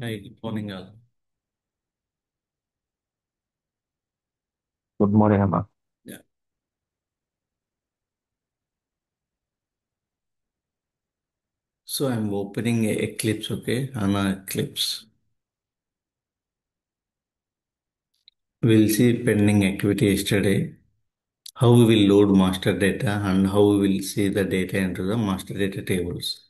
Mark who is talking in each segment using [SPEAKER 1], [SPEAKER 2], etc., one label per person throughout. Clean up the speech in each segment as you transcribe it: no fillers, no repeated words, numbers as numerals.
[SPEAKER 1] Hi, good morning, all.
[SPEAKER 2] Good morning, Emma.
[SPEAKER 1] Yeah. So I'm opening Eclipse, okay, HANA Eclipse. We'll see pending activity yesterday, how we will load master data and how we will see the data into the master data tables.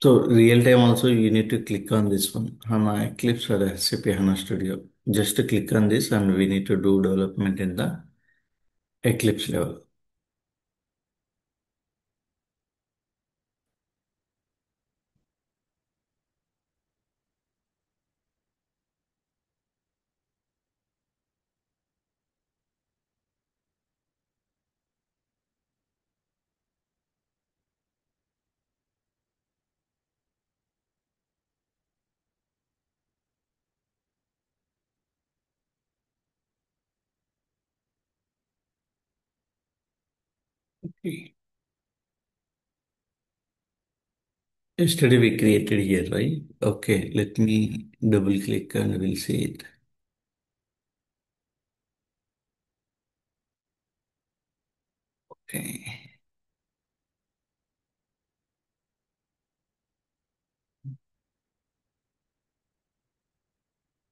[SPEAKER 1] So real time also you need to click on this one, HANA Eclipse or SAP HANA Studio. Just to click on this and we need to do development in the Eclipse level. Okay. Yesterday we created here, right? Okay, let me double click and we'll see it. Okay.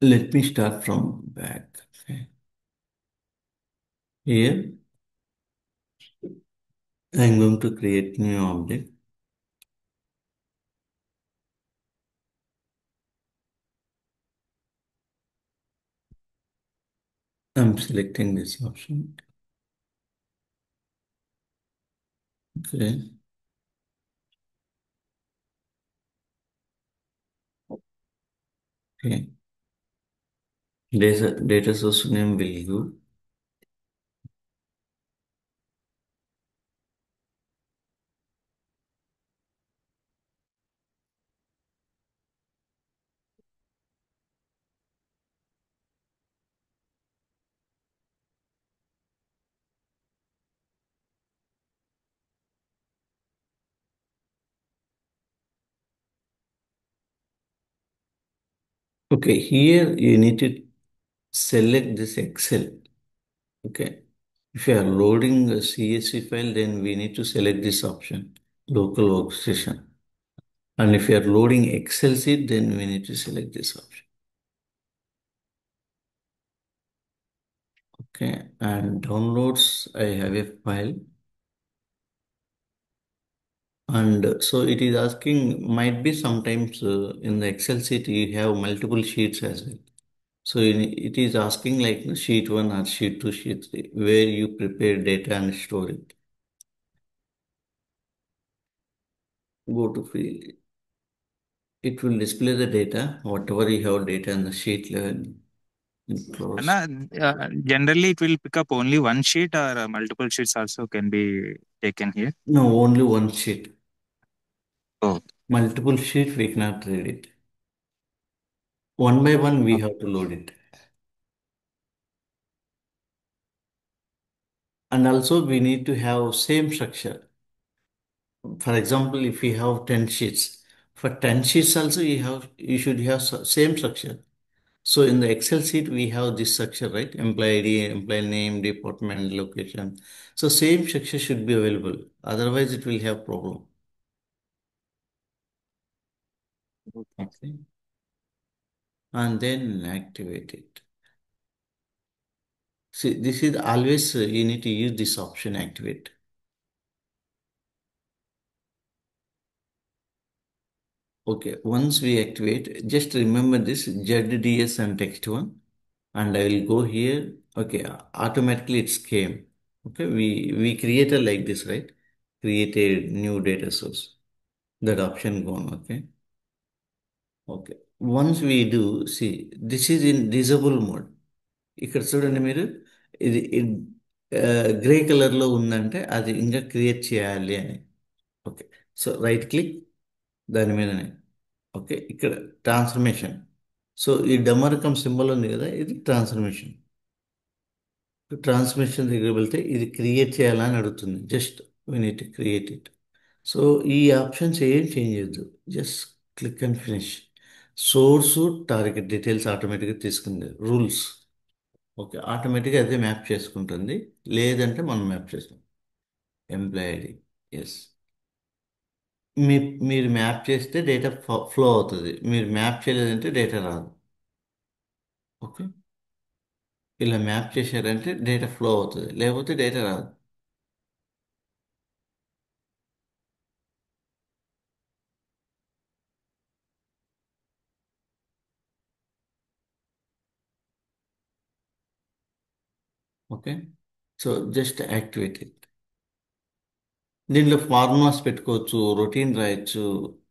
[SPEAKER 1] Let me start from back. Okay. Here, I'm going to create new object. I'm selecting this option. Okay. Okay. Data source name will go. Okay. Here you need to select this Excel. Okay. If you are loading a CSV file, then we need to select this option, local workstation. And if you are loading Excel sheet, then we need to select this option. Okay. And downloads, I have a file. And so it is asking, might be sometimes in the Excel sheet you have multiple sheets as well. So it is asking like sheet 1 or sheet 2, sheet 3, where you prepare data and store it. Go to field. It will display the data, whatever you have data in the sheet level. Close.
[SPEAKER 2] Generally, it will pick up only one sheet or multiple sheets also can be taken here.
[SPEAKER 1] No, only one sheet.
[SPEAKER 2] Oh,
[SPEAKER 1] Multiple sheets we cannot read it. One by one we
[SPEAKER 2] oh,
[SPEAKER 1] have to load it. And also we need to have same structure. For example, if we have 10 sheets, for 10 sheets also you should have same structure. So in the Excel sheet we have this structure, right? Employee ID, employee name, department, location. So same structure should be available. Otherwise it will have problem.
[SPEAKER 2] okay.
[SPEAKER 1] Okay. And then activate it. See, this is always you need to use this option activate. Okay, once we activate, just remember this ZDS and text one, and I will go here. Okay, automatically it's came. Okay, we created like this, right? Created new data source. That option gone. Okay, okay. Once we do, see, this is in disable mode. ఇక్కడ చూడండి మీరు ఇది grey కలర్లో ఉందంటే అది ఇంకా create చేయాలి అని. ఓకే, సో రైట్ క్లిక్ దాని మీదనే. ఓకే, ఇక్కడ ట్రాన్స్ఫర్మేషన్. సో ఈ డమరకం సింబల్ ఉంది కదా, ఇది ట్రాన్స్ఫర్మేషన్. ట్రాన్స్ఫర్మేషన్ దగ్గర వెళ్తే ఇది క్రియేట్ చేయాలని అడుగుతుంది just. we need to create it. So ఈ ఆప్షన్స్ ఏం చేంజ్ చేయొద్దు, just click and finish. Source target details ఆటోమేటిక్గా తీసుకుంది, రూల్స్. ఓకే, ఆటోమేటిక్గా అదే మ్యాప్ చేసుకుంటుంది. లేదంటే మనం మ్యాప్ చేస్తాం. Employee ID, yes. మీ మీరు మ్యాప్ చేస్తే డేటా ఫ్లో అవుతుంది, మీరు మ్యాప్ చేయలేదంటే డేటా రాదు. ఓకే, ఇలా మ్యాప్ చేశారంటే డేటా ఫ్లో అవుతుంది, లేకపోతే డేటా రాదు. Okay, so just activate it. దీంట్లో ఫార్ములాస్ పెట్టుకోవచ్చు, రొటీన్ రాయొచ్చు.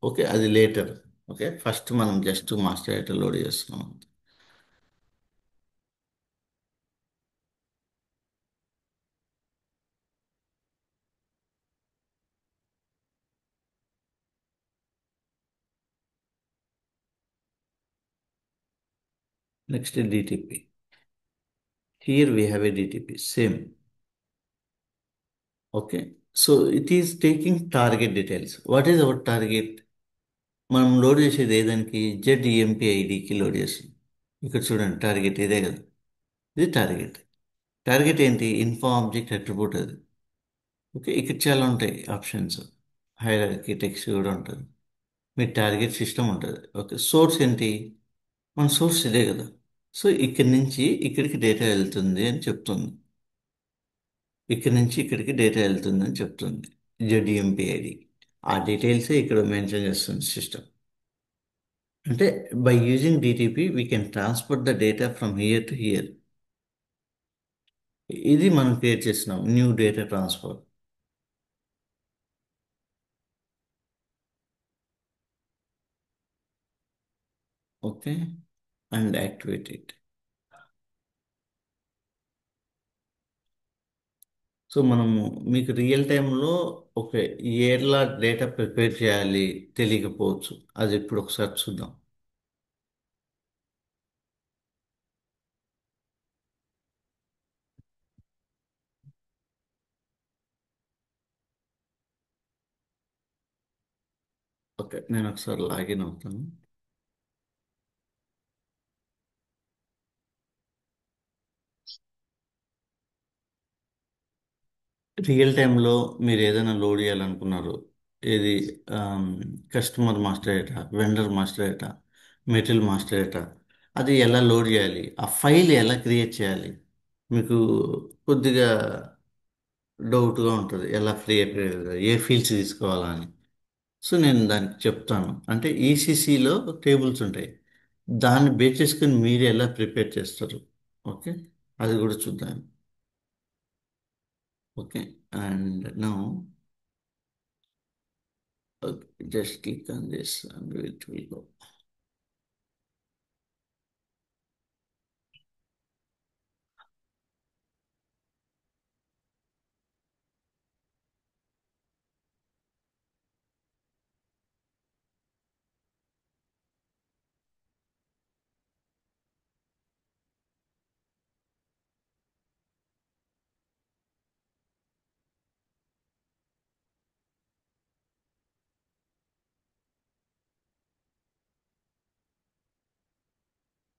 [SPEAKER 1] ఓకే, అది లేటర్. ఓకే, ఫస్ట్ మనం జస్ట్ మాస్టర్ డేటా లోడ్ చేస్తున్నాం. Next DTP. Here we have a DTP same. Okay, so it is taking target details. What is our target? మనం load చేసేది ఏదానికి? జెడ్ఈఎంపీ ఐడికి load చేస్తాం. ఇక్కడ చూడండి, టార్గెట్ ఇదే కదా, ఇది టార్గెట్. టార్గెట్ ఏంటి? ఇన్ఫో ఆబ్జెక్ట్ అట్రిబ్యూట్ అది. ఓకే, ఇక్కడ చాలా ఉంటాయి ఆప్షన్స్. హైరార్కీ టెక్స్ట్ కూడా ఉంటుంది. మీ టార్గెట్ సిస్టమ్ ఉంటుంది. ఓకే, సోర్స్ ఏంటి? మన సోర్స్ ఇదే కదా. సో ఇక్కడి నుంచి ఇక్కడికి డేటా వెళ్తుంది అని చెప్తుంది. ఇక్కడి నుంచి ఇక్కడికి డేటా వెళ్తుంది అని చెప్తుంది జెడ్ఈఎంపీ ఐడి. ఆ డీటెయిల్సే ఇక్కడ మెన్షన్ చేస్తుంది సిస్టమ్. అంటే by using DTP we can transfer the data from here to hear. ఇది మనం క్రియేట్ చేస్తున్నాం, new data transfer. Okay, and activate it. So మనము మీకు రియల్ టైంలో ఒక ఏర్లా డేటా ప్రిపేర్ చేయాలి తెలియకపోవచ్చు, అది ఇప్పుడు ఒకసారి చూద్దాం. ఓకే, నేను ఒకసారి లాగిన్ అవుతాను. రియల్ టైంలో మీరు ఏదైనా లోడ్ చేయాలనుకున్నారు, ఏది customer master data, vendor master data, material master data, అది ఎలా లోడ్ చేయాలి, ఆ ఫైల్ ఎలా క్రియేట్ చేయాలి, మీకు కొద్దిగా డౌట్గా ఉంటుంది, ఎలా క్రియేట్, ఏ ఫీల్డ్స్ తీసుకోవాలా అని. సో నేను దానికి చెప్తాను. అంటే ఈసీసీలో టేబుల్స్ ఉంటాయి, దాన్ని బేస్ చేసుకుని మీరు ఎలా ప్రిపేర్ చేస్తారు. ఓకే, అది కూడా చూద్దాం. Okay, and now just click on this and it will go.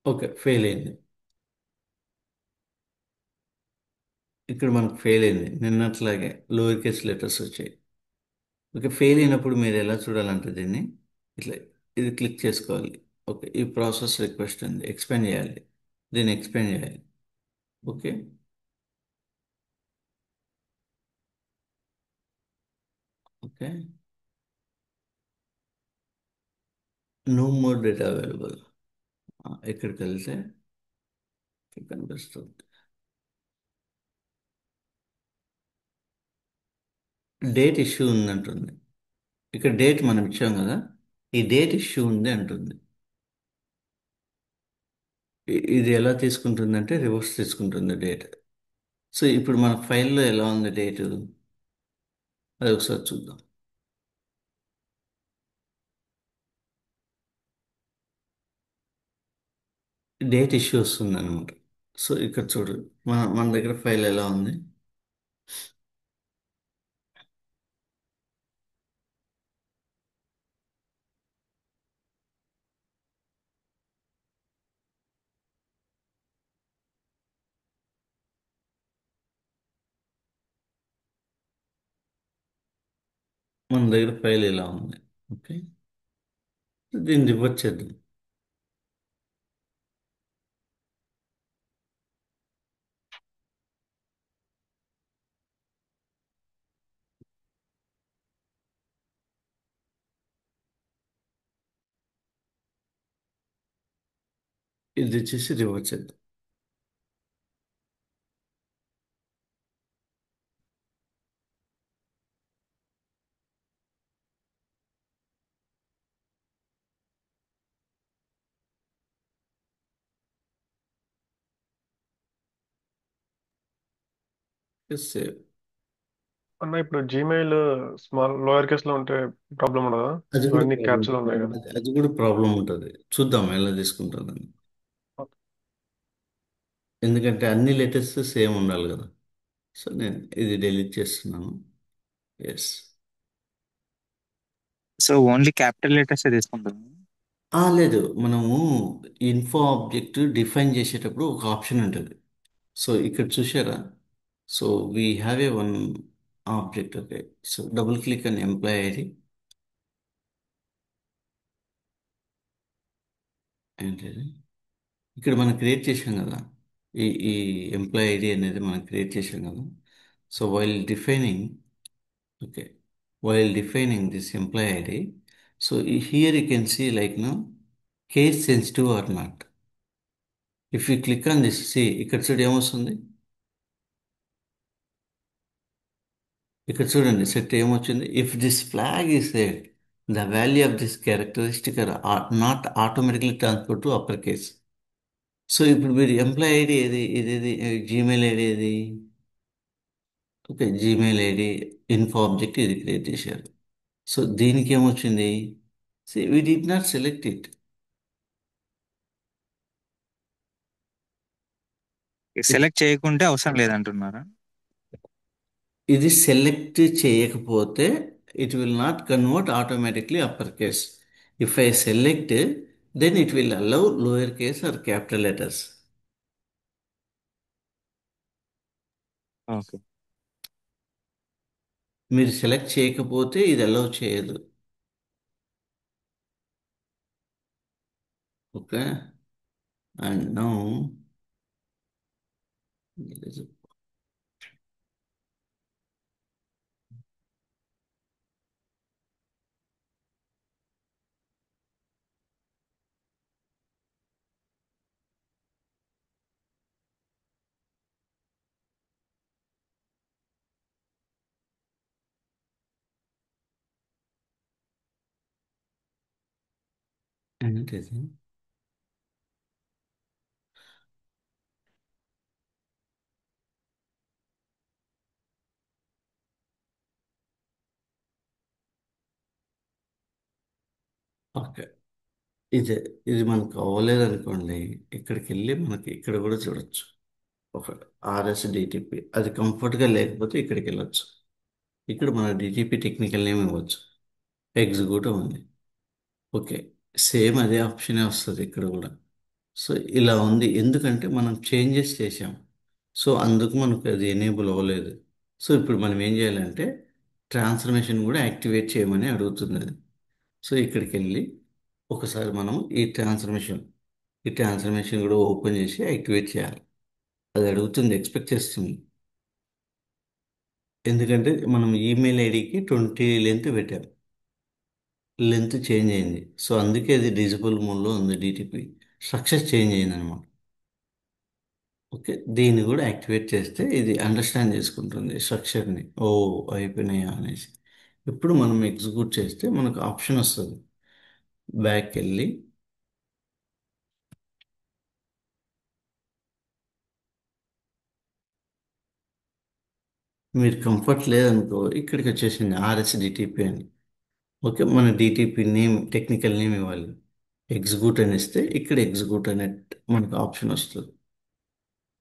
[SPEAKER 1] Okay, fail అయింది. ఇక్కడ మనకు ఫెయిల్ అయింది, నిన్నట్లాగే లోయర్ కేస్ లెటర్స్ వచ్చాయి. ఓకే, ఫెయిల్ అయినప్పుడు మీరు ఎలా చూడాలంటే దీన్ని ఇట్లా, ఇది క్లిక్ చేసుకోవాలి. ఓకే, ఈ ప్రాసెస్ రిక్వెస్ట్ ఉంది, ఎక్స్పెండ్ చేయాలి, దీన్ని ఎక్స్పెండ్ చేయాలి. Okay, okay, no more data available. ఇక్కడికి వెళ్తే ఇక్కడ కనిపిస్తుంది డేట్ ఇష్యూ ఉంది అంటుంది. ఇక్కడ డేట్ మనం ఇచ్చాం కదా, ఈ డేట్ ఇష్యూ ఉంది అంటుంది. ఇది ఎలా తీసుకుంటుందంటే రివర్స్ తీసుకుంటుంది డేట్. సో ఇప్పుడు మన ఫైల్లో ఎలా ఉంది డేటు, అది ఒకసారి చూద్దాం. డేట్ ఇష్యూ వస్తుంది అనమాట. సో ఇక్కడ చూడు, మన దగ్గర ఫైల్ ఎలా ఉంది. మన దగ్గర ఫైల్ ఇలా ఉంది. ఓకే, దీన్ని రివర్ట్ చేద్దాం. ఇది వచ్చేసి రివర్ట్ చేద్దాం. సేవ్.
[SPEAKER 3] అన్న ఇప్పుడు జీమెయిల్ స్మాల్ లోయర్ కేస్ లో ఉంటే ప్రాబ్లం ఉండదా?
[SPEAKER 1] అది కూడా
[SPEAKER 3] ఇవన్నీ
[SPEAKER 1] ప్రాబ్లం.
[SPEAKER 3] క్యాప్స్ ఉన్నాయి కదా.
[SPEAKER 1] అది కూడా ప్రాబ్లం ఉంటుంది. చూద్దాం ఎలా తీసుకుంటుందని. ఎందుకంటే అన్ని లెటర్స్ సేమ్ ఉండాలి కదా. సో నేను ఇది డిలీట్ చేస్తున్నాను. Yes.
[SPEAKER 2] So only capital letters తీసుకుంటాము.
[SPEAKER 1] లేదు, మనము ఇన్ఫో ఆబ్జెక్ట్ డిఫైన్ చేసేటప్పుడు ఒక ఆప్షన్ ఉంటుంది. సో ఇక్కడ చూసారా? So we have a one object. Okay, so double click అని ఎంప్లాయ్ ఐడి. ఏంటది? ఇక్కడ మనం క్రియేట్ చేసాం కదా, ఈ ఎంప్లాయ్ ఐడి అనేది మనం క్రియేట్ చేసాం కదా. So defining okay while defining this employee ID, so here you can see like no case sensitive or not. If you click on this, see ఇక్కడ చూడు ఏమొస్తుంది. ఇక్కడ చూడండి సెట్ ఏమొచ్చింది. If this flag is set, the value of this characteristic are not automatically transfer to upper case. So ఇప్పుడు మీరు employee ID ఏది, ఇదేది, జీమెయిల్ ఐడి ఏది? Okay, Gmail ID info object ఇది క్రియేట్ చేశారు. సో దీనికి ఏమొచ్చింది? See we did not select it.
[SPEAKER 2] Select చేయకుంటే అవసరం లేదంటున్నారా?
[SPEAKER 1] ఇది సెలెక్ట్ చేయకపోతే it will not convert automatically upper case. If I select, then it will allow lower case or capital letters.
[SPEAKER 2] Okay.
[SPEAKER 1] మీరు సెలెక్ట్ చేయకపోతే ఇది అలౌ చేయదు. ఓకే, అండ్ నౌ ఏంటిది? ఓకే, ఇదే. ఇది మనకు అవ్వలేదు అనుకోండి, ఇక్కడికి వెళ్ళి మనకి ఇక్కడ కూడా చూడొచ్చు. ఒక RSDTP అది కంఫర్ట్గా లేకపోతే ఇక్కడికి వెళ్ళొచ్చు. ఇక్కడ మన డిటిపి టెక్నికల్ నేమ్ ఇవ్వచ్చు. ఎగ్జిక్యూట్ ఉంది. ఓకే, సేమ్ అదే ఆప్షనే వస్తుంది ఇక్కడ కూడా. సో ఇలా ఉంది ఎందుకంటే మనం చేంజెస్ చేసాం. సో అందుకు మనకు అది ఎనేబుల్ అవ్వలేదు. సో ఇప్పుడు మనం ఏం చేయాలంటే ట్రాన్స్ఫర్మేషన్ కూడా యాక్టివేట్ చేయమని అడుగుతుంది అది. సో ఇక్కడికి వెళ్ళి ఒకసారి మనం ఈ ట్రాన్స్ఫర్మేషన్ కూడా ఓపెన్ చేసి యాక్టివేట్ చేయాలి. అది అడుగుతుంది, ఎక్స్పెక్ట్ చేస్తుంది. ఎందుకంటే మనం ఈమెయిల్ ఐడికి 20 లెంత్ పెట్టాం. లెంత్ చేంజ్ అయింది. సో అందుకే అది డిజిబుల్ మోడ్లో ఉంది. డిటిపి స్ట్రక్చర్ చేంజ్ అయింది అనమాట. ఓకే, దీన్ని కూడా యాక్టివేట్ చేస్తే ఇది అండర్స్టాండ్ చేసుకుంటుంది స్ట్రక్చర్ని. ఓ, అయిపోయినాయా అనేసి. ఇప్పుడు మనం ఎగ్జిక్యూట్ చేస్తే మనకు ఆప్షన్ వస్తుంది. బ్యాక్ వెళ్ళి మీరు కంఫర్ట్ లేదనుకో ఇక్కడికి వచ్చేసింది RSDTP అని. ఓకే, మన డిటిపి నేమ్ టెక్నికల్ నేమ్ ఇవ్వాలి. ఎగ్జిక్యూట్ అని ఇస్తే ఇక్కడ ఎగ్జిక్యూట్ అనే మనకు ఆప్షన్ వస్తుంది.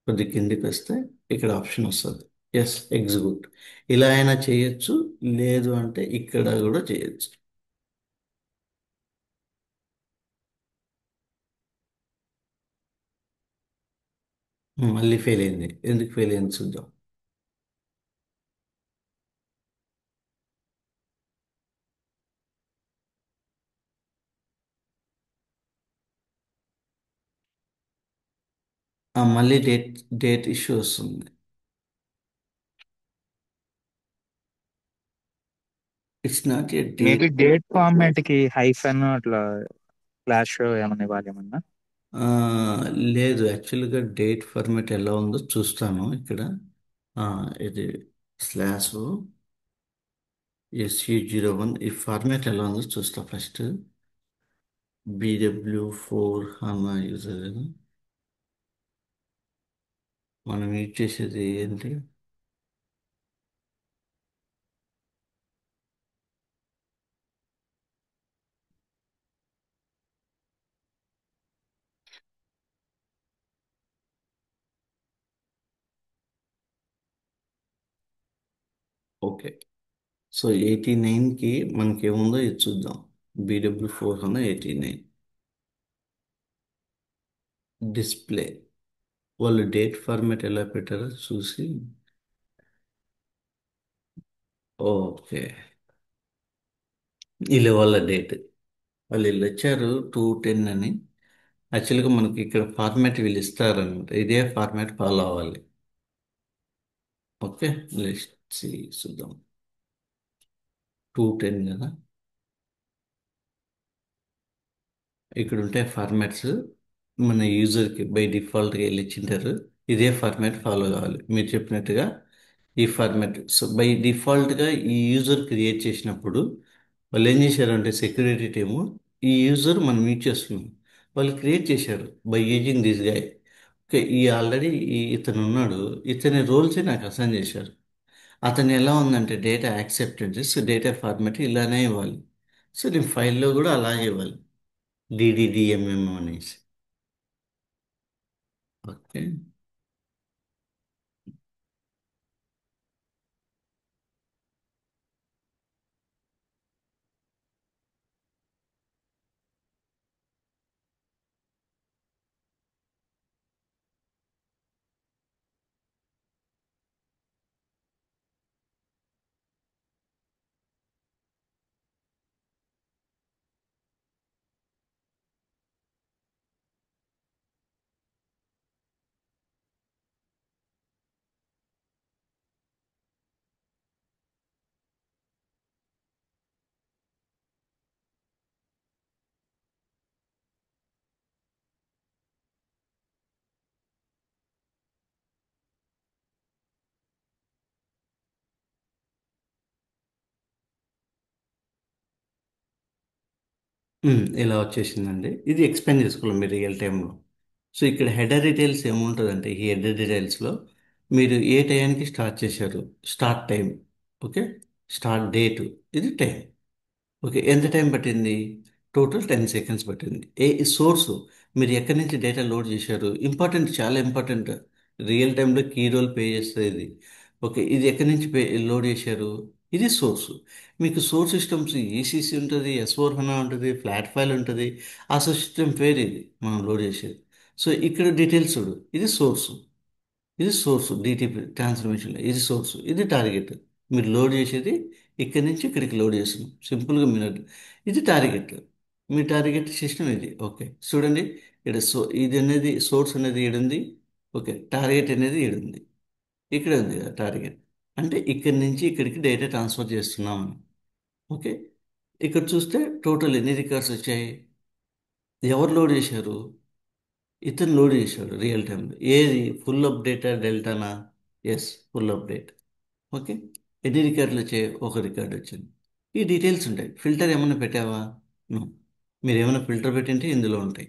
[SPEAKER 1] కొద్ది కిందికి వస్తే ఇక్కడ ఆప్షన్ వస్తుంది. Yes, execute. ఇలా అయినా చేయొచ్చు, లేదు అంటే ఇక్కడ కూడా చేయొచ్చు. మళ్ళీ ఫెయిల్ అయింది. ఎందుకు ఫెయిల్ అయింది చూద్దాం. మళ్ళీ డేట్ ఇష్యూ వస్తుంది. It's not a
[SPEAKER 2] maybe
[SPEAKER 1] date.
[SPEAKER 2] Date format కి హైఫన్ అట్లా ఫ్లాష్ ఏమన్నా ఇవ్వాలి ఏమన్నా.
[SPEAKER 1] లేదు, యాక్చువల్గా డేట్ ఫార్మాట్ ఎలా ఉందో చూస్తాను ఇక్కడ. ఆ, ఇది స్లాష్ SU01 ఈ ఫార్మాట్ ఎలా ఉందో చూస్తా ఫస్ట్. BW4 HANA యూజర్ మనం యూజ్ చేసేది ఏంటి? ఓకే, సో 89కి మనకి ఏముందో ఇది చూద్దాం. BW4 HANA 89 display. వాళ్ళు డేట్ ఫార్మాట్ ఎలా పెట్టారో చూసి. ఓకే, ఇలా వాళ్ళ డేట్, వాళ్ళు వీళ్ళు వచ్చారు 2/10 అని. యాక్చువల్గా మనకి ఇక్కడ ఫార్మాట్ వీళ్ళు ఇస్తారనమాట, ఇదే ఫార్మాట్ ఫాలో అవ్వాలి. ఓకే, లెట్స్ చూద్దాం. 2/10 కదా, ఇక్కడ ఉంటే ఫార్మాట్స్ మన యూజర్కి బై డిఫాల్ట్గా వెళ్ళి ఇచ్చింటారు. ఇదే ఫార్మాట్ ఫాలో కావాలి మీరు చెప్పినట్టుగా. ఈ ఫార్మాట్ సో బై డిఫాల్ట్గా ఈ యూజర్ క్రియేట్ చేసినప్పుడు వాళ్ళు ఏం చేశారంటే సెక్యూరిటీ టీము ఈ యూజర్ మనం యూజ్ చేస్తున్నాం, వాళ్ళు క్రియేట్ చేశారు by using this guy. Okay, ఈ ఆల్రెడీ ఇతను ఉన్నాడు, ఇతని రోల్సే నాకు అసైన్ చేశారు. అతను ఎలా ఉందంటే డేటా యాక్సెప్టెన్సెస్ డేటా ఫార్మాట్ ఇలానే ఇవ్వాలి. సో నేను ఫైల్లో కూడా అలాగే ఇవ్వాలి, DDDMM అనేసి. ఓకే. ఇలా వచ్చేసిందండి. ఇది ఎక్స్ప్లెయిన్ చేసుకోవాలి మీరు రియల్ టైంలో. సో ఇక్కడ హెడర్ డీటెయిల్స్ ఏముంటుందంటే ఈ హెడర్ డీటెయిల్స్లో మీరు ఏ టైంకి స్టార్ట్ చేశారు, start time, okay, start date, ఇది టైం. ఓకే, ఎంత టైం పట్టింది? టోటల్ 10 సెకండ్స్ పట్టింది. సోర్సు మీరు ఎక్కడి నుంచి డేటా లోడ్ చేశారు, ఇంపార్టెంట్, చాలా ఇంపార్టెంట్. రియల్ టైంలో కీ రోల్ ప్లే చేస్తుంది ఇది. ఓకే, ఇది ఎక్కడి నుంచి లోడ్ చేశారు, ఇది సోర్సు. మీకు సోర్స్ సిస్టమ్స్ ECC ఉంటుంది, S/4HANA ఉంటుంది, ఫ్లాట్ ఫైల్ ఉంటుంది. ఆ సిస్టమ్ పేరు ఇది మనం లోడ్ చేసేది. సో ఇక్కడ డీటెయిల్స్ చూడు, ఇది సోర్సు, ఇది సోర్సు, DTP ట్రాన్స్ఫర్మేషన్, ఇది సోర్సు, ఇది టార్గెట్. మీరు లోడ్ చేసేది ఇక్కడి నుంచి ఇక్కడికి లోడ్ చేస్తున్నాం సింపుల్గా మీరు. ఇది టార్గెట్, మీ టార్గెట్ సిస్టమ్ ఇది. ఓకే చూడండి, ఇక్కడ ఇది అనేది సోర్స్ అనేది ఈడుంది. ఓకే, టార్గెట్ అనేది ఈడుంది, ఇక్కడ ఉంది కదా టార్గెట్. అంటే ఇక్కడి నుంచి ఇక్కడికి డేటా ట్రాన్స్ఫర్ చేస్తున్నామని. ఓకే, ఇక్కడ చూస్తే టోటల్ ఎన్ని రికార్డ్స్ వచ్చాయి, ఎవరు లోడ్ చేశారు, ఇతను లోడ్ చేశాడు రియల్ టైంలో. ఏది ఫుల్ అప్డేటా డెల్టానా? Yes, full update. ఓకే, ఎన్ని రికార్డులు వచ్చాయి, ఒక రికార్డు వచ్చింది. ఈ డీటెయిల్స్ ఉంటాయి. ఫిల్టర్ ఏమైనా పెట్టావా? నో. మీరు ఏమైనా ఫిల్టర్ పెట్టింటే ఇందులో ఉంటాయి.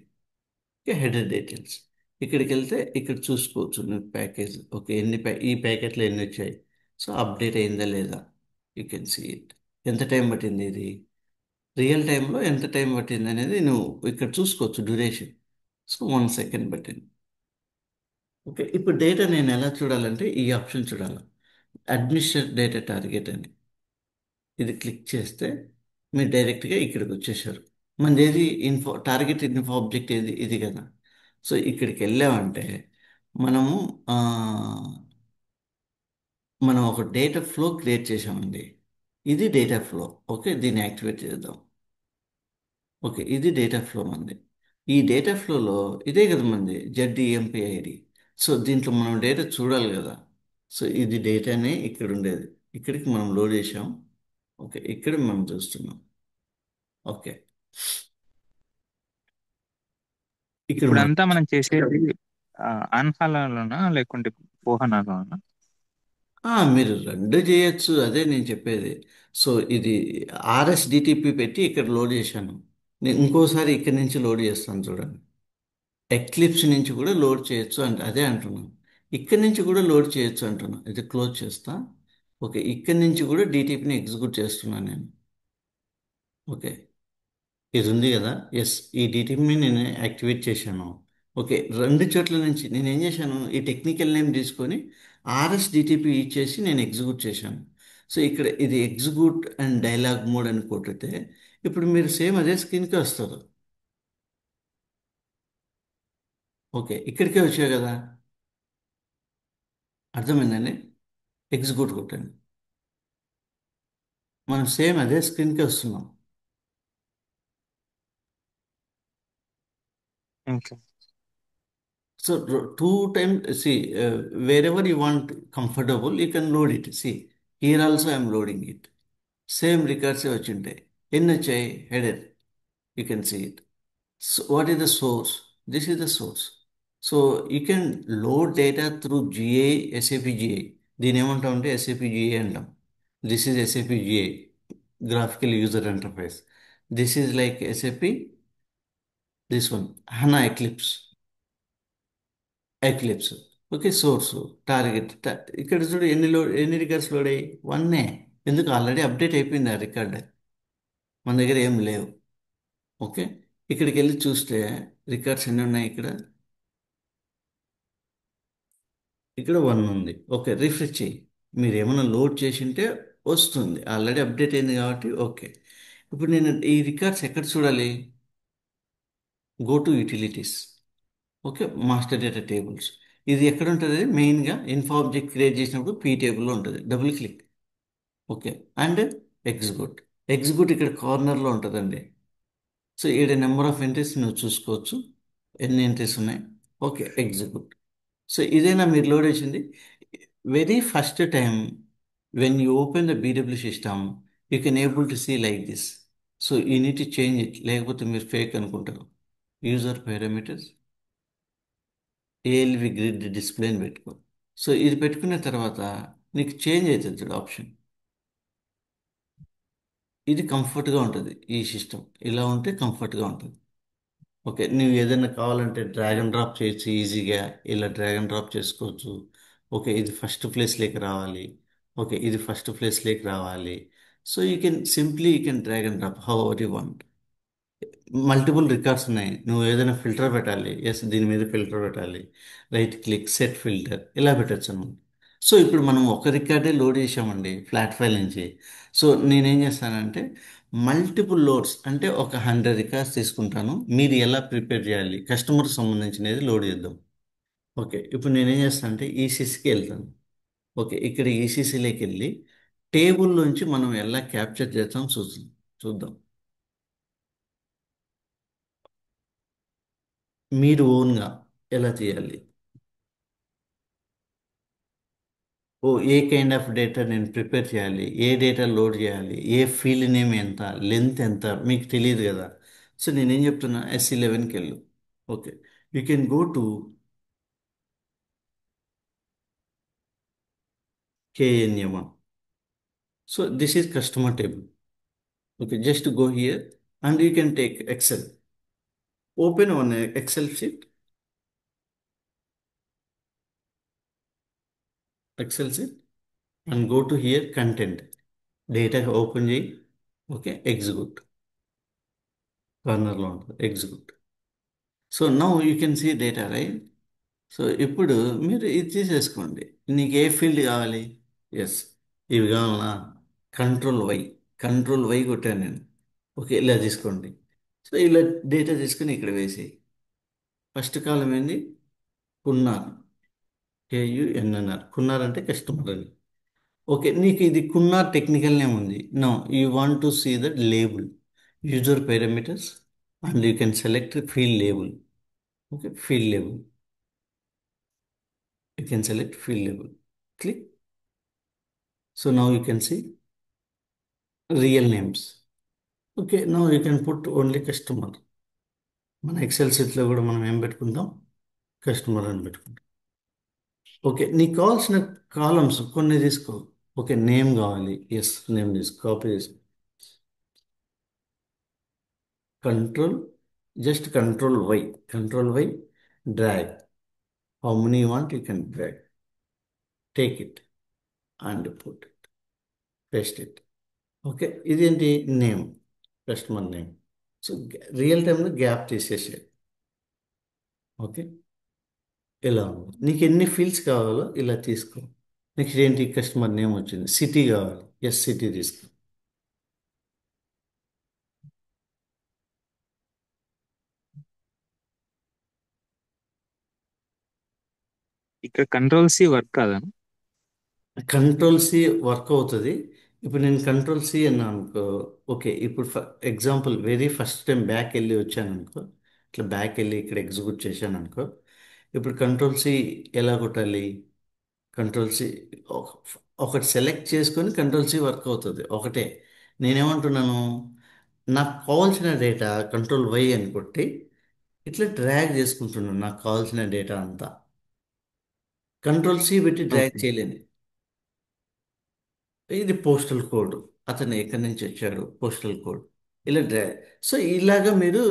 [SPEAKER 1] Okay, header details. ఇక్కడికి వెళ్తే ఇక్కడ చూసుకోవచ్చు నువ్వు ప్యాకేజ్. ఓకే, ఈ ప్యాకెట్లో ఎన్ని వచ్చాయి, సో అప్డేట్ అయిందా లేదా, యూ కెన్ సీ ఇట్. ఎంత టైం పట్టింది ఇది, రియల్ టైంలో ఎంత టైం పట్టింది అనేది నువ్వు ఇక్కడ చూసుకోవచ్చు, డ్యూరేషన్. సో 1 సెకండ్ పట్టింది. ఓకే, ఇప్పుడు డేటా నేను ఎలా చూడాలంటే ఈ ఆప్షన్ చూడాలి, అడ్మినిస్ట్రేట్ డేటా టార్గెట్ అని. ఇది క్లిక్ చేస్తే మీరు డైరెక్ట్గా ఇక్కడికి వచ్చేసారు. మనది ఏది టార్గెట్ ఇన్ఫో ఆబ్జెక్ట్ ఏది, ఇది కదా. సో ఇక్కడికి వెళ్ళామంటే మనము ఆ, మనం ఒక డేటా ఫ్లో క్రియేట్ చేసామండి. ఇది డేటా ఫ్లో. ఓకే, దీన్ని యాక్టివేట్ చేద్దాం. ఓకే, ఇది డేటా ఫ్లో మంది. ఈ డేటా ఫ్లోలో ఇదే కదా మంది ZEMP ID. సో దీంట్లో మనం డేటా చూడాలి కదా. సో ఇది డేటానే ఇక్కడ ఉండేది. ఇక్కడికి మనం లోడ్ చేసాం. ఓకే, ఇక్కడ మనం చూస్తున్నాం. ఓకే, ఇక్కడ మనం
[SPEAKER 2] ఇప్పుడంతా మనం చేసేది అన్హాలలోనా లేకుంటే పోహనాలోనా?
[SPEAKER 1] మీరు రెండు చేయొచ్చు, అదే నేను చెప్పేది. సో ఇది RSDTP పెట్టి ఇక్కడ లోడ్ చేశాను. నేను ఇంకోసారి ఇక్కడి నుంచి లోడ్ చేస్తాను చూడండి. ఎక్లిప్స్ నుంచి కూడా లోడ్ చేయొచ్చు అంటే అదే అంటున్నాను. ఇక్కడి నుంచి కూడా లోడ్ చేయొచ్చు అంటున్నాను. ఇది క్లోజ్ చేస్తా. ఓకే, ఇక్కడి నుంచి కూడా DTPని ఎగ్జిక్యూట్ చేస్తున్నాను నేను. ఓకే, ఇది ఉంది కదా. ఎస్, ఈ DTPని నేను యాక్టివేట్ చేశాను. ఓకే, రెండు చోట్ల నుంచి నేను ఏం చేశాను, ఈ టెక్నికల్ నేమ్ తీసుకొని RSDTP ఇచ్చేసి నేను ఎగ్జిక్యూట్ చేశాను. సో ఇక్కడ ఇది ఎగ్జిక్యూట్ అండ్ డైలాగ్ మోడ్ అని కొట్టితే ఇప్పుడు మీరు సేమ్ అదే స్క్రీన్కి వస్తారు. ఓకే, ఇక్కడికే వచ్చాయి కదా. అర్థమైందండి? ఎగ్జిక్యూట్ కొట్టండి. మనం సేమ్ అదే స్క్రీన్కి వస్తున్నాం.
[SPEAKER 2] Okay.
[SPEAKER 1] So two times, see, wherever you want comfortable, you can load it. See, here also I am loading it. Same records వచ్చుంటాయి. ఎన్ని వచ్చాయి? Header. You can see it. So what is the source? This is the source. So you can load data through GA, SAP GA. దీని ఏమంటాం అంటే SAP GA అంటాం. This is SAP GA, Graphical User Interface. This is like SAP, this one, HANA Eclipse. Eclipse. Okay, source, target. ఇక్కడ చూడు ఎన్ని records load అయ్యి, వన్నే. ఎందుకు? ఆల్రెడీ అప్డేట్ అయిపోయింది ఆ రికార్డ్, మన దగ్గర ఏం లేవు. ఓకే, ఇక్కడికి వెళ్ళి చూస్తే రికార్డ్స్ ఎన్ని ఉన్నాయి ఇక్కడ. ఇక్కడ వన్ ఉంది. ఓకే, రిఫ్రెష్ చేయి. మీరు ఏమైనా లోడ్ చేసింటే వస్తుంది, ఆల్రెడీ అప్డేట్ అయింది కాబట్టి. ఓకే, ఇప్పుడు నేను ఈ రికార్డ్స్ ఎక్కడ చూడాలి? Go to utilities. Okay, master data tables. ఇది ఎక్కడ ఉంటుంది? మెయిన్గా ఇన్ఫో ఆబ్జెక్ట్ క్రియేట్ చేసినప్పుడు పీ టేబుల్లో ఉంటుంది. Double click. Okay, and execute. Execute ఇక్కడ కార్నర్లో ఉంటుందండి. సో ఈడ నెంబర్ ఆఫ్ ఎంట్రీస్ నువ్వు చూసుకోవచ్చు, ఎన్ని ఎంట్రీస్ ఉన్నాయి. Okay, execute. సో ఇదేనా మీరు లోడ్ చేసింది? Very first time when you open the BW system, you can able to see like this. So you need to change it, లేకపోతే మీరు ఫేక్ అనుకుంటారు. User parameters, ALV grid display అని పెట్టుకో. So ఇది పెట్టుకున్న తర్వాత నీకు చేంజ్ అవుతుంది చూడు ఆప్షన్. ఇది కంఫర్ట్గా ఉంటుంది ఈ సిస్టమ్, ఇలా ఉంటే కంఫర్ట్గా ఉంటుంది. ఓకే, నువ్వు ఏదైనా కావాలంటే డ్రాగ్ అండ్ డ్రాప్ చేయొచ్చు ఈజీగా. ఇలా డ్రాగ్ అండ్ డ్రాప్ చేసుకోవచ్చు. ఓకే, ఇది ఫస్ట్ ప్లేస్లోకి రావాలి. ఓకే, ఇది ఫస్ట్ ప్లేస్లోకి రావాలి. So you can drag and drop how ever you want. Multiple records ఉన్నాయి, నువ్వు ఏదైనా ఫిల్టర్ పెట్టాలి, ఎస్ దీని మీద ఫిల్టర్ పెట్టాలి, రైట్ క్లిక్ సెట్ ఫిల్టర్, ఇలా పెట్టచ్చు అనమాట. సో ఇప్పుడు మనం ఒక రికార్డే లోడ్ చేసామండి ఫ్లాట్ ఫైల్ నుంచి. సో నేనేం చేస్తానంటే మల్టిపుల్ లోడ్స్ అంటే ఒక 100 రికార్డ్స్ తీసుకుంటాను. మీరు ఎలా ప్రిపేర్ చేయాలి, కస్టమర్కి సంబంధించినది లోడ్ చేద్దాం. ఓకే, ఇప్పుడు నేనేం చేస్తాను అంటే ఈసీసీకి వెళ్తాను. ఓకే, ఇక్కడ ఈసీసీలోకి వెళ్ళి టేబుల్ నుంచి మనం ఎలా క్యాప్చర్ చేస్తాం చూద్దాం. మీరు ఓన్గా ఎలా చేయాలి? ఏ కైండ్ ఆఫ్ డేటా నేను ప్రిపేర్ చేయాలి, ఏ డేటా లోడ్ చేయాలి, ఏ ఫీల్డ్ నేమ్ ఎంత, లెంత్ ఎంత మీకు తెలియదు కదా. సో నేనేం చెప్తున్నా, S11కి వెళ్ళు. Okay, you can go to KNM1. So this is customer table. Okay, just go here and you can take Excel. Open one Excel sheet. Excel sheet and go to here content. Data open చేయి. Okay, execute. కార్నర్లో ఉంటుంది execute. So now you can see data right. So ఇప్పుడు మీరు ఇది తీసేసుకోండి. నీకు ఏ field కావాలి? Yes, ఇవి కావాలనా? కంట్రోల్ కంట్రోల్ వై కొట్టాను నేను. ఓకే, ఇలా తీసుకోండి. సో ఇలా డేటా తీసుకొని ఇక్కడ వేసేయి. ఫస్ట్ కాలం ఏంది? కున్నార్, KUNNR. కున్నార్ అంటే కస్టమర్ అని. ఓకే, నీకు ఇది కున్నార్ టెక్నికల్ నేమ్ ఉంది. No you want to see that label, user parameters, and you can select field label. Okay, field label. You can select field label. Click. So now you can see real names. Okay, now you can put only customer. మన XL షీట్లో కూడా మనం ఏం పెట్టుకుంటాం, customer అని పెట్టుకుంటాం. Okay, నీకు కావాల్సిన కాలమ్స్ కొన్ని తీసుకో. ఓకే, నేమ్ కావాలి, ఎస్ నేమ్ తీసుకో, కాపీ చేసుకో. Control, just control Y, drag. How many you want you can drag. Take it and put it, paste it. Okay, ఇదేంటి name, customer name. So real టైంలో gap తీసేసే. Okay, ఇలా ఉంది. నీకు ఎన్ని ఫీల్డ్స్ కావాలో ఇలా తీసుకో. నెక్స్ట్ ఏంటి, కస్టమర్ నేమ్ వచ్చింది, సిటీ కావాలి, ఎస్ సిటీ తీసుకో.
[SPEAKER 2] ఇక్కడ కంట్రోల్ సి వర్క్ కాదా?
[SPEAKER 1] కంట్రోల్ సి వర్క్ అవుతుంది. ఇప్పుడు నేను కంట్రోల్ సి అన్నా అనుకో. ఓకే, ఇప్పుడు example very first time back వెళ్ళి వచ్చాను అనుకో, ఇట్లా బ్యాక్ వెళ్ళి ఇక్కడ ఎగ్జిక్యూట్ చేశాను అనుకో. ఇప్పుడు కంట్రోల్ సి ఎలా కొట్టాలి, కంట్రోల్ సి ఒకటి సెలెక్ట్ చేసుకొని కంట్రోల్ సి వర్క్ అవుతుంది ఒకటే. నేనేమంటున్నాను, నాకు కావాల్సిన డేటా కంట్రోల్ వై అని కొట్టి ఇట్లా డ్రాగ్ చేసుకుంటున్నాను నాకు కావాల్సిన డేటా అంతా. కంట్రోల్ సి పెట్టి డ్రాగ్
[SPEAKER 2] ఓకే.
[SPEAKER 1] చేయలేను. ఇది పోస్టల్ కోడ్, అతను ఎక్కడి నుంచి వచ్చాడు, పోస్టల్ కోడ్, ఇలా డ్రాగ్. సో ఇలాగా మీరు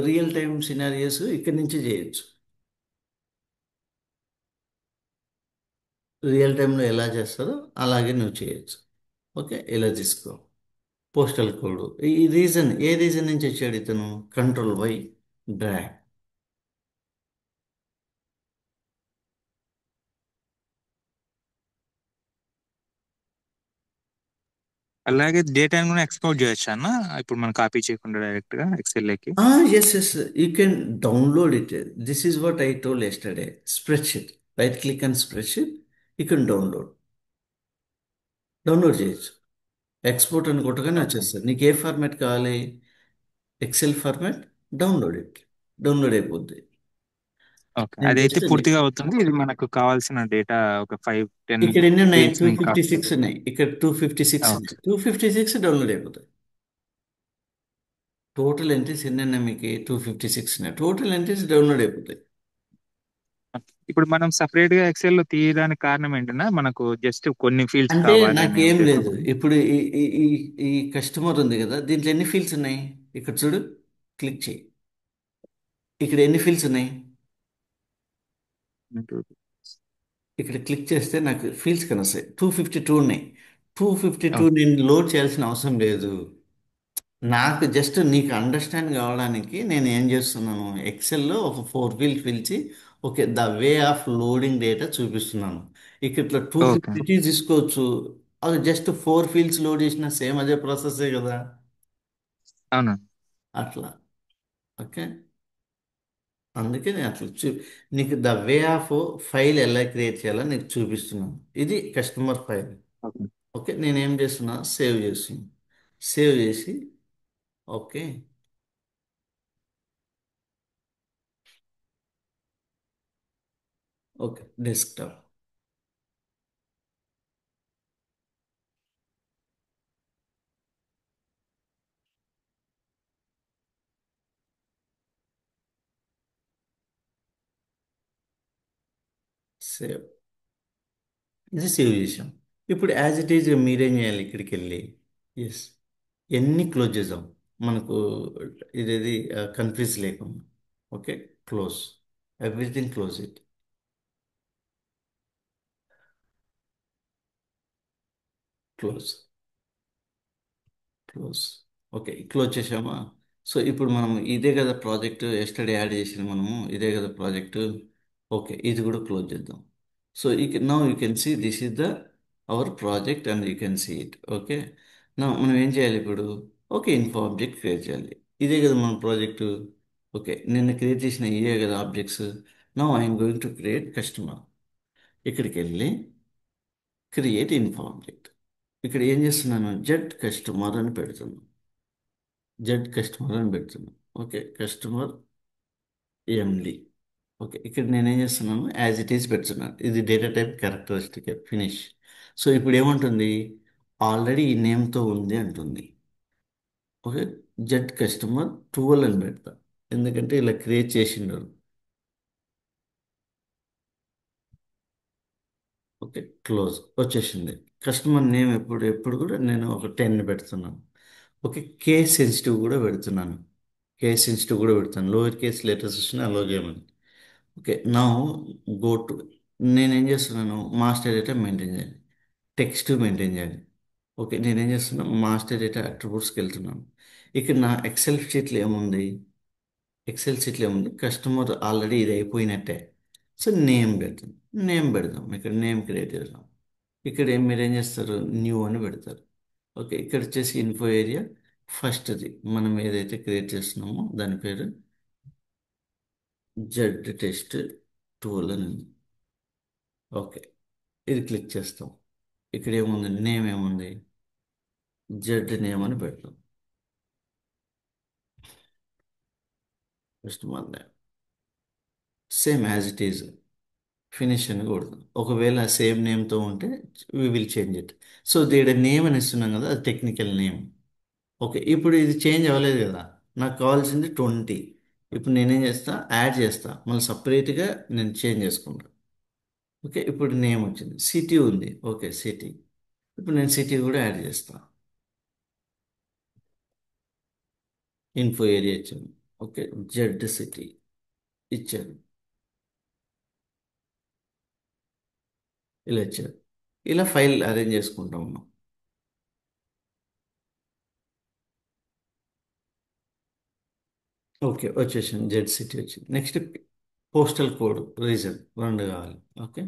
[SPEAKER 1] రియల్ టైం సినారియోస్ ఇక్కడి నుంచి చేయొచ్చు. రియల్ టైంలో ఎలా చేస్తారో అలాగే నువ్వు చేయొచ్చు. ఓకే, ఇలా తీసుకో. పోస్టల్ కోడ్, ఈ రీజన్ ఏ రీజన్ నుంచి వచ్చాడు ఇతను, కంట్రోల్ వై, డ్రాగ్.
[SPEAKER 2] అలాగే డేటాను కూడా ఎక్స్పోర్ట్ చేయొచ్చు అన్న, ఇప్పుడు మనం కాపీ చేయకుండా డైరెక్ట్ గా ఎక్సెల్ లోకి.
[SPEAKER 1] Yes, you can download it. This is what I told yesterday. Spreadsheet. Right click on spreadsheet. You can download చేయొచ్చు. ఎక్స్పోర్ట్ అని కొట్టగానే
[SPEAKER 2] ఓకే.
[SPEAKER 1] వచ్చేస్తుంది. నీకు ఏ ఫార్మాట్ కావాలి, Excel format, download it, download అయిపోద్ది.
[SPEAKER 2] ఓకే,
[SPEAKER 1] నేను
[SPEAKER 2] అదైతే
[SPEAKER 1] జస్ట్
[SPEAKER 2] పూర్తిగా అవుతుంది. ఇది మనకు కావాల్సిన డేటా ఒక 5-10
[SPEAKER 1] ఇక్కడ ఎన్ని ఉన్నాయి,
[SPEAKER 2] ఫీల్డ్స్
[SPEAKER 1] టూ
[SPEAKER 2] ఇంకా.
[SPEAKER 1] ఫిఫ్టీ సిక్స్ ఉన్నాయి, ఇక్కడ 256 ఉన్నాయి.
[SPEAKER 2] ఓకే.
[SPEAKER 1] 256 డౌన్లోడ్ అయిపోతాయి. టోటల్ ఎంట్రీస్ ఎన్ని ఉన్నాయి మీకు, 256 ఉన్నాయి. టోటల్ ఎంట్రీస్ డౌన్లోడ్ అయిపోతాయి.
[SPEAKER 2] ఇప్పుడు మనం సపరేట్ గా ఎక్సెల్ లో తీయడానికి కారణం ఏంటన్నా, మనకు జస్ట్ కొన్ని ఫీల్డ్స్
[SPEAKER 1] అంటే
[SPEAKER 2] కావాలి అనే
[SPEAKER 1] నాకేం లేదు.
[SPEAKER 2] ఉద్దేశంతో.
[SPEAKER 1] ఇప్పుడు ఈ ఈ ఈ ఈ కస్టమర్ ఉంది కదా, దీంట్లో ఎన్ని ఫీల్డ్స్ ఉన్నాయి, ఇక్కడ చూడు, క్లిక్ చేయి. ఇక్కడ ఎన్ని ఫీల్డ్స్ ఉన్నాయి, ఇక్కడ క్లిక్ చేస్తే నాకు ఫీల్డ్స్ కనిపిస్తాయి. 252 ఉన్నాయి. 252
[SPEAKER 2] ఓకే.
[SPEAKER 1] నేను లోడ్ చేయాల్సిన అవసరం లేదు. నాకు జస్ట్ నీకు అండర్స్టాండ్ కావడానికి నేను ఏం చేస్తున్నాను, ఎక్సెల్లో ఒక 4 ఫీల్డ్స్ పిలిచి okay the way of loading data చూపిస్తున్నాను. ఇక్కడ ఇట్లా టూ
[SPEAKER 2] ఓకే.
[SPEAKER 1] ఫిఫ్టీ తీసుకోవచ్చు. అది జస్ట్ 4 ఫీల్డ్స్ లోడ్ చేసిన సేమ్ అదే ప్రాసెసే కదా.
[SPEAKER 2] అవును.
[SPEAKER 1] అట్లా. ఓకే, అందుకే నేను అట్లా నీకు ద వే ఆఫ్ ఫైల్ ఎలా క్రియేట్ చేయాలో నీకు చూపిస్తున్నాను. ఇది కస్టమర్ ఫైల్.
[SPEAKER 2] ఓకే.
[SPEAKER 1] ఓకే, నేనేం చేస్తున్నా, సేవ్ చేస్తున్నా. సేవ్ చేసి ఓకే, ఓకే డెస్క్టాప్. సేవ్, ఇది సేవ్ చేసాం. ఇప్పుడు యాజ్ ఇట్ ఈజ్ మీరేం చేయాలి, ఇక్కడికి వెళ్ళి ఎస్ ఎన్ని క్లోజ్ చేద్దాం, మనకు ఇదేది కన్ఫ్యూజ్ లేకుండా. Okay, close, everything close it, close, close. Okay, close చేసామా. సో ఇప్పుడు మనం ఇదే కదా ప్రాజెక్ట్, ఎస్టర్డే యాడ్ చేసిన మనము ఇదే కదా ప్రాజెక్టు. ఓకే, ఇది కూడా క్లోజ్ చేద్దాం. So now you can see this is the our project and you can see it. Okay, నా మనం ఏం చేయాలి ఇప్పుడు, ఓకే ఇన్ఫో ఆబ్జెక్ట్ క్రియేట్ చేయాలి. ఇదే కదా మన ప్రాజెక్టు. ఓకే, నిన్న క్రియేట్ చేసిన ఇవే కదా objects. Now I'm going to create customer. ఇక్కడికి వెళ్ళి క్రియేట్ ఇన్ఫో ఆబ్జెక్ట్. ఇక్కడ ఏం చేస్తున్నాను, జెడ్ కస్టమర్ అని పెడుతున్నాను. జెడ్ కస్టమర్ అని పెడుతున్నాను. ఓకే, కస్టమర్ ఎండి. ఓకే, ఇక్కడ నేనేం చేస్తున్నాను, యాజ్ ఇట్ ఈస్ పెడుతున్నాను. ఇది data type characteristic finish. So ఇప్పుడు ఏమంటుంది, ఆల్రెడీ ఈ నేమ్తో ఉంది అంటుంది. ఓకే, జెడ్ కస్టమర్ 12 అని పెడతా, ఎందుకంటే ఇలా క్రియేట్ చేసిండు. ఓకే, క్లోజ్ వచ్చేసింది. కస్టమర్ నేమ్ ఎప్పుడు ఎప్పుడు కూడా నేను ఒక 10 పెడుతున్నాను. ఓకే, కేస్ సెన్సిటివ్ కూడా పెడుతున్నాను. కేస్ సెన్సిటివ్ కూడా పెడతాను, లోయర్ కేస్ లెటర్స్ వచ్చినా అలో చేయమని. ఓకే, నా గో టు, నేనేం చేస్తున్నాను, మాస్టర్ డేటా మెయింటైన్ చేయాలి, టెక్స్ట్ మెయింటైన్ చేయాలి. ఓకే, నేనేం చేస్తున్నాను, మాస్టర్ డేటా అట్రిబ్యూట్స్కి వెళ్తున్నాను. ఇక్కడ నా ఎక్సెల్ షీట్లో ఏముంది, ఎక్సెల్ షీట్లో ఏముంది, కస్టమర్ ఆల్రెడీ ఇది అయిపోయినట్టే. సో నేమ్ పెడతాం, నేమ్ పెడదాం, ఇక్కడ నేమ్ క్రియేట్ చేద్దాం. ఇక్కడ మీరు ఏం చేస్తారు, న్యూ అని పెడతారు. ఓకే, ఇక్కడ వచ్చేసి ఇన్ఫో ఏరియా ఫస్ట్ది మనం ఏదైతే క్రియేట్ చేస్తున్నామో దాని పేరు జెడ్ టెస్ట్ 12 అని ఉంది. ఓకే, ఇది క్లిక్ చేస్తాం. ఇక్కడ ఏముంది, నేమ్ ఏముంది, జెడ్ నేమ్ అని పెడతాం. Customer name same as it is, finish అని కొడతాం. ఒకవేళ సేమ్ నేమ్తో ఉంటే we will change it. So దీడ నేమ్ అని ఇస్తున్నాం కదా, అది టెక్నికల్ నేమ్. ఓకే, ఇప్పుడు ఇది చేంజ్ అవ్వలేదు కదా, నాకు కావాల్సింది 20. ఇప్పుడు నేనేం చేస్తా, యాడ్ చేస్తా, మళ్ళీ సపరేట్గా నేను చేంజ్ చేసుకుంటా. ఓకే, ఇప్పుడు నేమ్ వచ్చింది, సిటీ ఉంది. ఓకే, సిటీ, ఇప్పుడు నేను సిటీ కూడా యాడ్ చేస్తా. ఇన్ఫో ఏరియా ఇచ్చాను. ఓకే, జెడ్ సిటీ ఇచ్చాను, ఇలా ఇచ్చాను. ఇలా ఫైల్ అరేంజ్ చేసుకుంటాం మనం. ఓకే, వచ్చేసింది, జెడ్ సిటీ వచ్చింది. నెక్స్ట్ పోస్టల్ కోడ్ రీజన్ రెండు కావాలి. ఓకే,